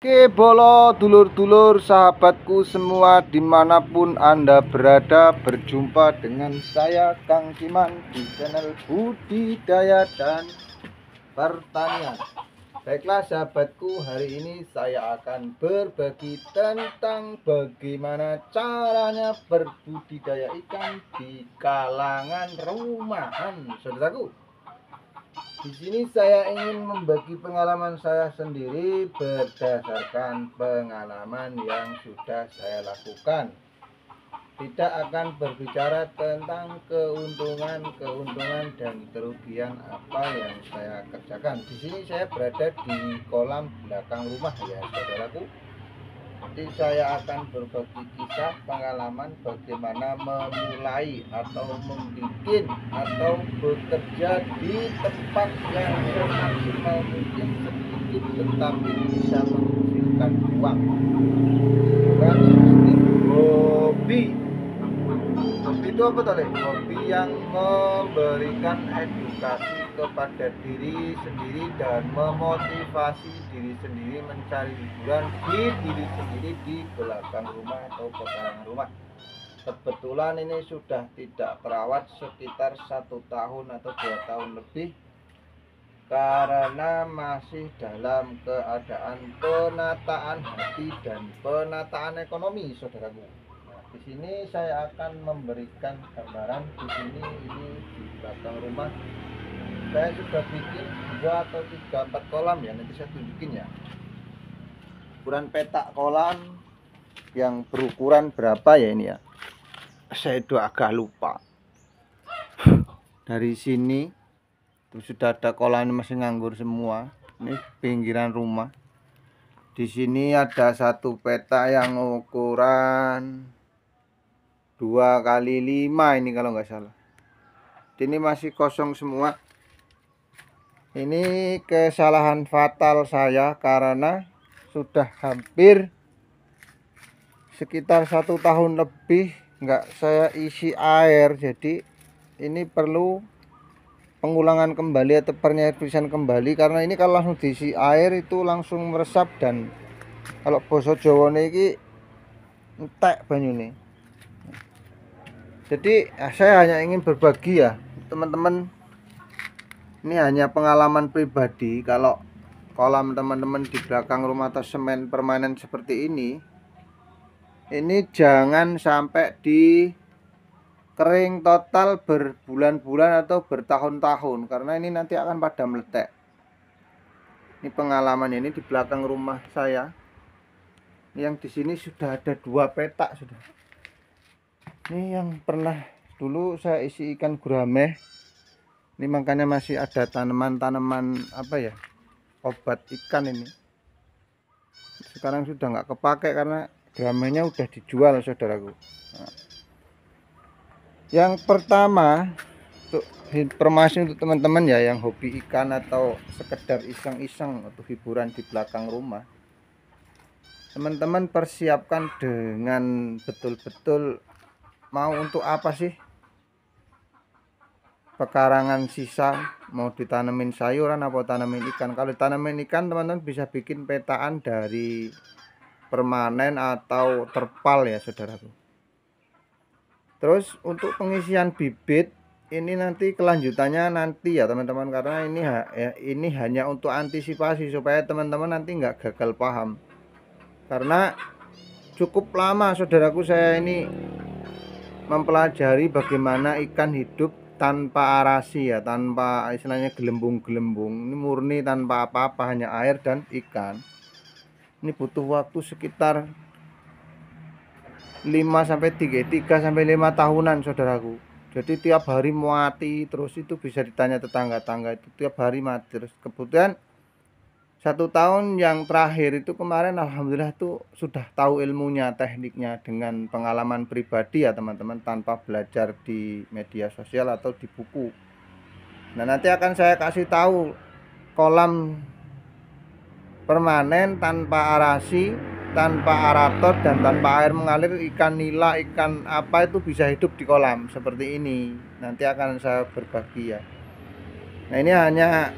Oke bolo dulur-dulur sahabatku semua dimanapun anda berada, berjumpa dengan saya Kang Siman di channel budidaya dan pertanian. Baiklah sahabatku, hari ini saya akan berbagi tentang bagaimana caranya berbudidaya ikan di kalangan rumahan, saudaraku. Di sini saya ingin membagi pengalaman saya sendiri berdasarkan pengalaman yang sudah saya lakukan. Tidak akan berbicara tentang keuntungan dan kerugian apa yang saya kerjakan. Di sini saya berada di kolam belakang rumah ya, saudaraku. Jadi saya akan berbagi kisah pengalaman bagaimana memulai atau membuat atau bekerja di tempat yang semaksimal mungkin sedikit tetapi bisa menghasilkan uang. Bukan sistem hobi. Hobi itu apa tadi? Hobi yang memberikan edukasi kepada diri sendiri dan memotivasi diri sendiri mencari hiburan di diri sendiri di belakang rumah atau pekarangan rumah. Kebetulan ini sudah tidak terawat sekitar 1 tahun atau 2 tahun lebih karena masih dalam keadaan penataan hati dan penataan ekonomi, saudaraku. Di sini saya akan memberikan gambaran. Di sini ini di belakang rumah saya sudah bikin 2 atau 3 4 kolam ya, nanti saya tunjukin ya. Ukuran petak kolam yang berukuran berapa ya ini ya. Saya itu agak lupa. Dari sini terus sudah ada kolam masih nganggur semua. Ini pinggiran rumah. Di sini ada satu petak yang ukuran 2 kali 5 ini kalau nggak salah. Ini masih kosong semua. Ini kesalahan fatal saya karena sudah hampir sekitar 1 tahun lebih nggak saya isi air. Jadi ini perlu pengulangan kembali atau penyerpisan kembali, karena ini kalau langsung diisi air itu langsung meresap dan kalau basa Jawa ini entek banyune. Jadi saya hanya ingin berbagi ya teman-teman. Ini hanya pengalaman pribadi. Kalau kolam teman-teman di belakang rumah atau semen permanen seperti ini jangan sampai di kering total berbulan-bulan atau bertahun-tahun, karena ini nanti akan pada meletek. Ini pengalaman ini di belakang rumah saya. Yang di sini sudah ada 2 petak sudah. Ini yang pernah dulu saya isi ikan gurame. Ini makanya masih ada tanaman-tanaman apa ya, obat ikan ini. Sekarang sudah nggak kepake karena guramenya udah dijual, saudaraku. Nah, yang pertama untuk informasi untuk teman-teman ya yang hobi ikan atau sekedar iseng-iseng atau hiburan di belakang rumah, teman-teman persiapkan dengan betul-betul mau untuk apa sih. Pekarangan sisa mau ditanemin sayuran apa tanamin ikan. Kalau tanamin ikan teman-teman bisa bikin petaan dari permanen atau terpal ya, saudaraku. Terus untuk pengisian bibit ini nanti kelanjutannya nanti ya teman-teman, karena ini hanya untuk antisipasi supaya teman-teman nanti nggak gagal paham. Karena cukup lama, saudaraku, saya ini mempelajari bagaimana ikan hidup tanpa arasi ya, tanpa istilahnya gelembung-gelembung. Ini murni tanpa apa-apa, hanya air dan ikan. Ini butuh waktu sekitar 3 sampai 5 tahunan, saudaraku. Jadi tiap hari mati terus, itu bisa ditanya tetangga-tangga, itu tiap hari mati terus. Kemudian 1 tahun yang terakhir itu kemarin alhamdulillah tuh sudah tahu ilmunya, tekniknya dengan pengalaman pribadi ya teman-teman, tanpa belajar di media sosial atau di buku. Nah nanti akan saya kasih tahu kolam permanen tanpa arasi, tanpa arator dan tanpa air mengalir, ikan nila, ikan apa itu bisa hidup di kolam seperti ini. Nanti akan saya berbagi ya. Nah ini hanya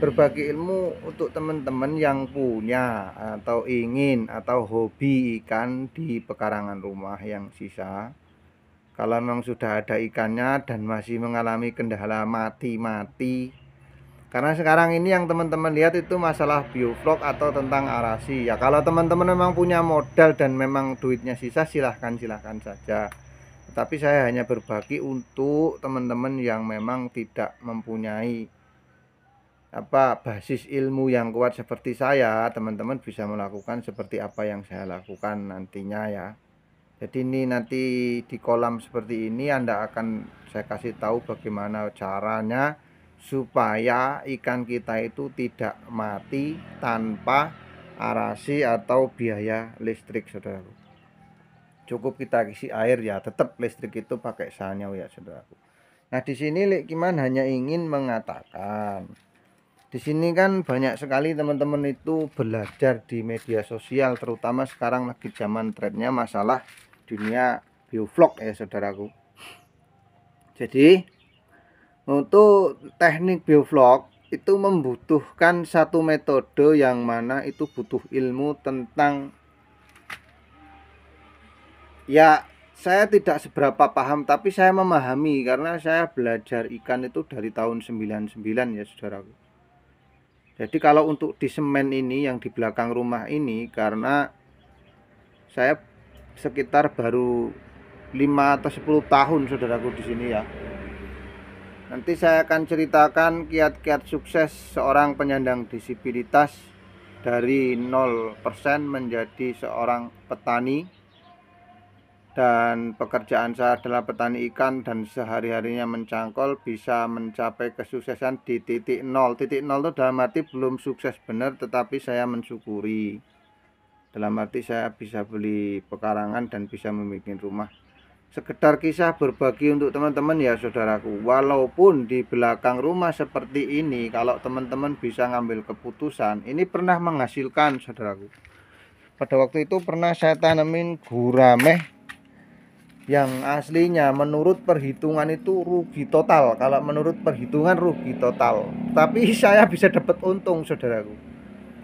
berbagi ilmu untuk teman-teman yang punya atau ingin atau hobi ikan di pekarangan rumah yang sisa. Kalau memang sudah ada ikannya dan masih mengalami kendala mati-mati, karena sekarang ini yang teman-teman lihat itu masalah bioflok atau tentang arasi ya. Kalau teman-teman memang punya modal dan memang duitnya sisa, silahkan saja. Tapi saya hanya berbagi untuk teman-teman yang memang tidak mempunyai basis ilmu yang kuat seperti saya. Teman-teman bisa melakukan seperti apa yang saya lakukan nantinya ya. Jadi ini nanti di kolam seperti ini saya kasih tahu bagaimana caranya supaya ikan kita itu tidak mati tanpa arasi atau biaya listrik, saudaraku. Cukup kita isi air ya, tetap listrik itu pakai sanyau ya, saudaraku. Nah, di sini Lek Kiman hanya ingin mengatakan, di sini kan banyak sekali teman-teman itu belajar di media sosial, terutama sekarang lagi zaman trennya masalah dunia biovlog ya, saudaraku. Jadi untuk teknik biovlog itu membutuhkan satu metode yang mana itu butuh ilmu tentang, ya saya tidak seberapa paham tapi saya memahami karena saya belajar ikan itu dari tahun 99 ya, saudaraku. Jadi kalau untuk di semen ini yang di belakang rumah ini, karena saya sekitar baru 5 atau 10 tahun, saudaraku, di sini ya. Nanti saya akan ceritakan kiat-kiat sukses seorang penyandang disabilitas dari 0% menjadi seorang petani. Dan pekerjaan saya adalah petani ikan dan sehari-harinya mencangkol bisa mencapai kesuksesan di titik nol. Titik nol itu dalam arti belum sukses benar, tetapi saya mensyukuri. Dalam arti saya bisa beli pekarangan dan bisa membuat rumah. Sekedar kisah berbagi untuk teman-teman ya, saudaraku. Walaupun di belakang rumah seperti ini, kalau teman-teman bisa ngambil keputusan, ini pernah menghasilkan, saudaraku. Pada waktu itu pernah saya tanemin gurame yang aslinya menurut perhitungan itu rugi total. Kalau menurut perhitungan rugi total, tapi saya bisa dapat untung, saudaraku.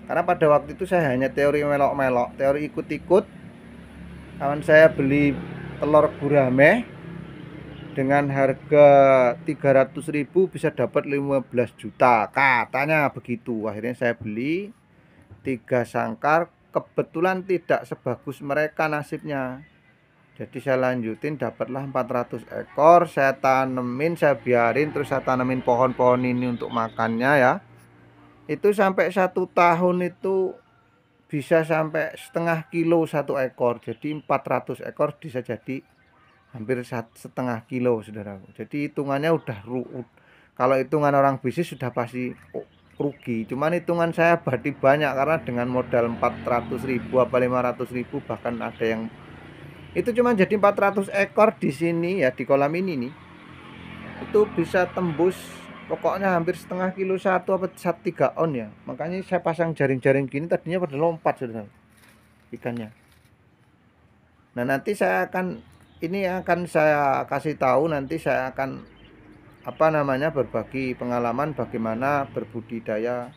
Karena pada waktu itu saya hanya teori melok-melok, teori ikut-ikut. Kawan saya beli telur gurame dengan harga 300.000 bisa dapat 15 juta, katanya begitu. Akhirnya saya beli 3 sangkar, kebetulan tidak sebagus mereka nasibnya. Jadi saya lanjutin, dapatlah 400 ekor. Saya tanemin, saya biarin, terus saya tanemin pohon-pohon ini untuk makannya ya. Itu sampai 1 tahun itu bisa sampai setengah kilo 1 ekor. Jadi 400 ekor bisa jadi hampir setengah kilo, saudaraku. Jadi hitungannya udah kalau hitungan orang bisnis sudah pasti rugi. Cuman hitungan saya berarti banyak karena dengan modal 400.000 apa 500.000, bahkan ada yang itu cuma jadi 400 ekor di sini ya, di kolam ini nih. Itu bisa tembus pokoknya hampir setengah kilo 1 apa 3 on ya. Makanya saya pasang jaring-jaring gini, tadinya pada lompat, saudara, ikannya. Nah, nanti saya akan saya kasih tahu, nanti saya akan berbagi pengalaman bagaimana berbudidaya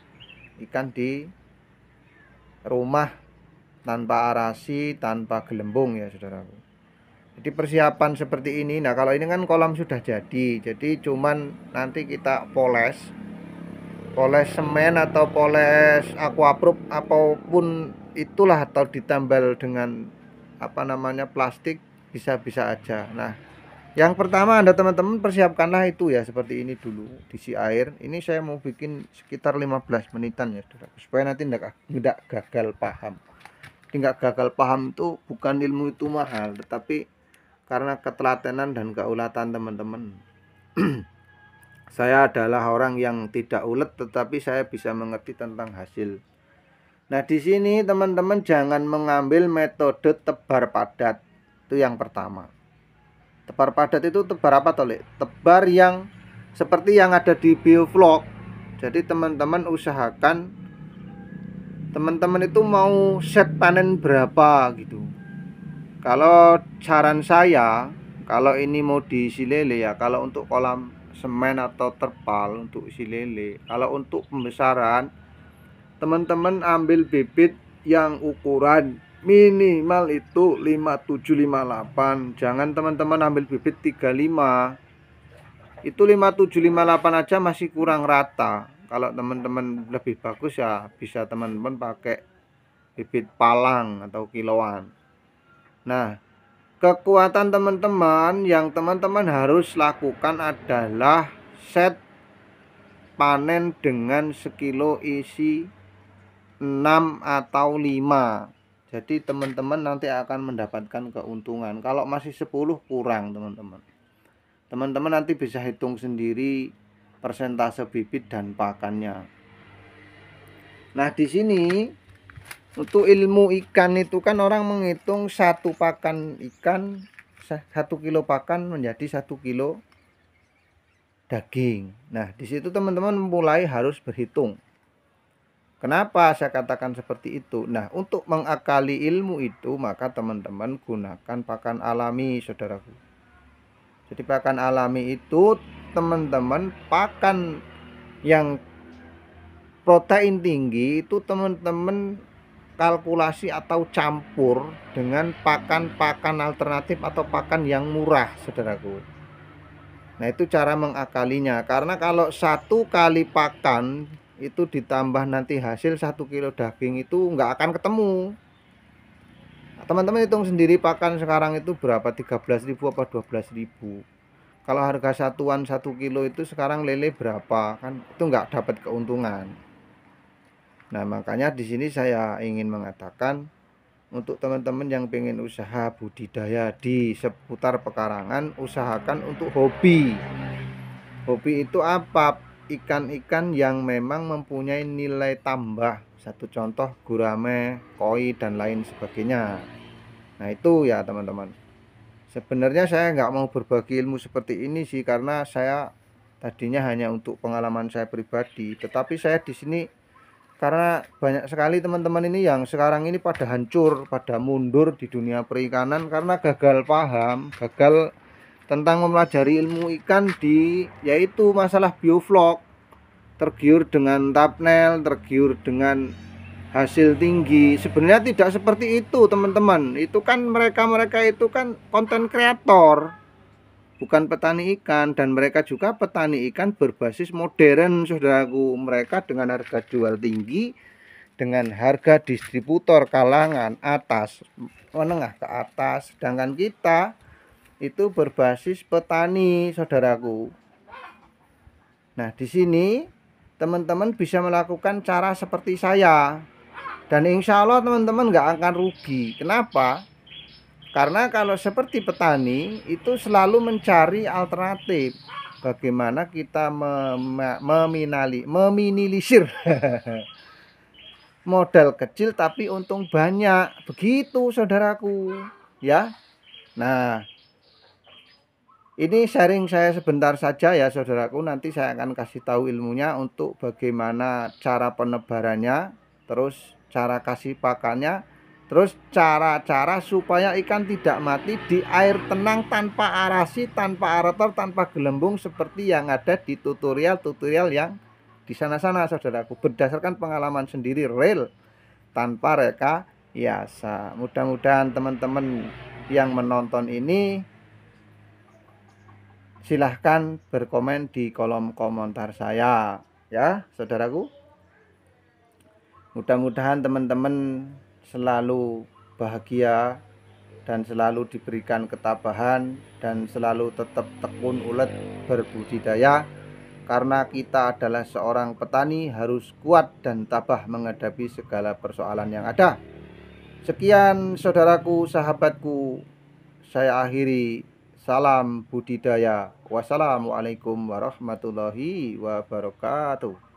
ikan di rumah tanpa arasi, tanpa gelembung ya, saudaraku. Jadi persiapan seperti ini. Nah, kalau ini kan kolam sudah jadi cuman nanti kita poles semen atau poles aquaproof apapun itulah, atau ditambal dengan plastik, bisa aja. Nah, yang pertama teman-teman persiapkanlah itu ya, seperti ini dulu, diisi air. Ini saya mau bikin sekitar 15 menitan ya, saudaraku, supaya nanti tidak gagal paham. Tidak gagal paham itu bukan ilmu itu mahal, tetapi karena ketelatenan dan keulatan teman-teman. Saya adalah orang yang tidak ulet, tetapi saya bisa mengerti tentang hasil. Nah, di sini teman-teman jangan mengambil metode tebar padat. Itu yang pertama. Tebar padat itu tebar apa, Tolek? Tebar yang seperti yang ada di biovlog. Jadi teman-teman usahakan teman-teman itu mau set panen berapa gitu. Kalau saran saya, kalau ini mau diisi lele ya, kalau untuk kolam semen atau terpal untuk isi lele. Kalau untuk pembesaran, teman-teman ambil bibit yang ukuran minimal itu 5758. Jangan teman-teman ambil bibit 35. Itu 5758 aja masih kurang rata. Kalau teman-teman lebih bagus ya bisa teman-teman pakai bibit palang atau kiloan. Nah, kekuatan teman-teman yang teman-teman harus lakukan adalah set panen dengan sekilo isi 6 atau 5. Jadi teman-teman nanti akan mendapatkan keuntungan. Kalau masih 10 kurang teman-teman. Teman-teman nanti bisa hitung sendiri persentase bibit dan pakannya. Nah, di sini untuk ilmu ikan itu kan orang menghitung satu pakan ikan, 1 kilo pakan menjadi 1 kilo daging. Nah, di situ teman-teman mulai harus berhitung. Kenapa saya katakan seperti itu? Nah, untuk mengakali ilmu itu maka teman-teman gunakan pakan alami, saudaraku. Jadi pakan alami itu teman-teman pakan yang protein tinggi itu teman-teman kalkulasi atau campur dengan pakan-pakan alternatif atau pakan yang murah, saudaraku. Nah, itu cara mengakalinya. Karena kalau 1 kali pakan itu ditambah nanti hasil 1 kilo daging itu nggak akan ketemu. Nah, teman-teman hitung sendiri pakan sekarang itu berapa, 13.000 apa 12.000. Kalau harga satuan 1 kilo itu sekarang lele berapa, kan itu nggak dapat keuntungan. Nah, makanya di sini saya ingin mengatakan untuk teman-teman yang pengen usaha budidaya di seputar pekarangan, usahakan untuk hobi. Hobi itu apa? Ikan-ikan yang memang mempunyai nilai tambah. Satu contoh gurame, koi, dan lain sebagainya. Nah, itu ya teman-teman. Sebenarnya saya nggak mau berbagi ilmu seperti ini sih, karena saya tadinya hanya untuk pengalaman saya pribadi. Tetapi saya di sini karena banyak sekali teman-teman ini yang sekarang ini pada hancur, pada mundur di dunia perikanan karena gagal paham, gagal tentang mempelajari ilmu ikan yaitu masalah bioflok. Tergiur dengan thumbnail, tergiur dengan hasil tinggi. Sebenarnya tidak seperti itu, teman-teman. Itu kan mereka itu kan konten kreator, bukan petani ikan. Dan mereka juga petani ikan berbasis modern, saudaraku. Mereka dengan harga jual tinggi, dengan harga distributor kalangan atas, menengah ke atas. Sedangkan kita itu berbasis petani, saudaraku. Nah, di sini teman-teman bisa melakukan cara seperti saya, dan insya Allah teman-teman nggak akan rugi. Kenapa? Karena kalau seperti petani itu selalu mencari alternatif. Bagaimana kita meminimalisir modal kecil tapi untung banyak. Begitu, saudaraku, ya. Nah, ini sharing saya sebentar saja ya, saudaraku. Nanti saya akan kasih tahu ilmunya untuk bagaimana cara penebarannya, terus cara kasih pakannya, terus cara-cara supaya ikan tidak mati di air tenang tanpa arasi, tanpa aerator, tanpa gelembung seperti yang ada di tutorial-tutorial yang di sana-sana, saudaraku. Berdasarkan pengalaman sendiri real, tanpa rekayasa. Mudah-mudahan teman-teman yang menonton ini silahkan berkomen di kolom komentar saya, ya, saudaraku. Mudah-mudahan teman-teman selalu bahagia dan selalu diberikan ketabahan dan selalu tetap tekun ulet berbudidaya, karena kita adalah seorang petani harus kuat dan tabah menghadapi segala persoalan yang ada. Sekian, saudaraku, sahabatku, saya akhiri. Salam budidaya. Wassalamualaikum warahmatullahi wabarakatuh.